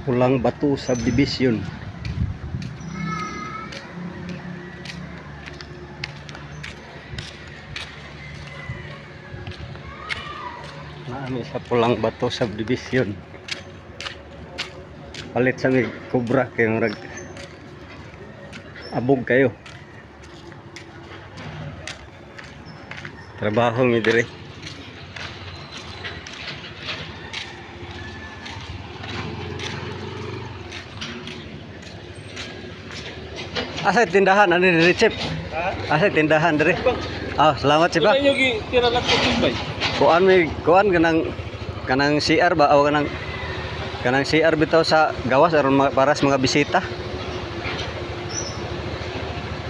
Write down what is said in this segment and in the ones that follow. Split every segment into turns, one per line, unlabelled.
Pulang Batu Subdivision. Naami sa Pulang Batu Subdivision. Palit sa may Cobra kayo rag abog kayo. Trabaho mi dire. Asa tindahan ano ni Chip? Asa tindahan dire? Ah, salamat Chip.
Kaya yung tira lang po bay.
Kuan kanang CR ba o kanang CR bitaw sa gawas aron para sa mga bisita.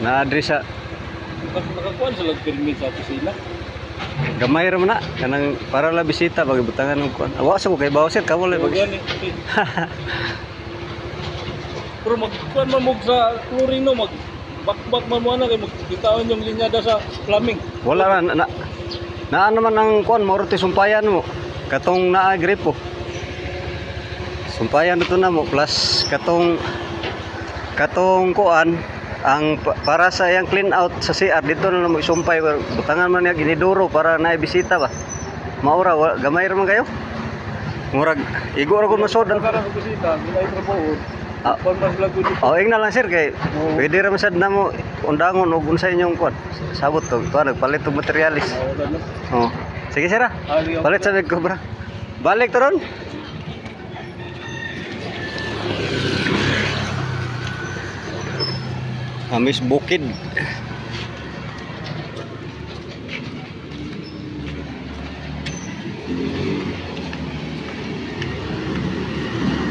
Na adri sa
Nakakuan sa lag permit sa opisina.
gamay ra man na kanang para la bisita bagi butangan ng kuan. Awa sa ko kay bawsir kamo lay bagi.
Pero magkuan mamog sa chlorino mag bakbak man mo na kay magbitawan yung linyada sa plumbing.
Wala na naman ang kuan mao ti sumpayan mo. Katong naa gripo. Sumpayan ito na mo plus katong kuan ang para sa yang clean out sa CR dito na mo isumpay butangan man niya giniduro para na bisita ba. Maura gamay ra man kayo. Murag igo ra ko masod ang
Para sa bisita, nilay trabaho.
Ah.
Kon mas lago dito.
ing na lang sir kay pwede ra masad na mo undangon og unsa inyong kuan. Sabot to nagpalit og materialis.
Wala na.
Oh. Sige sir. Palit sa mig Cobra. Balik to ron. Amis Bukid.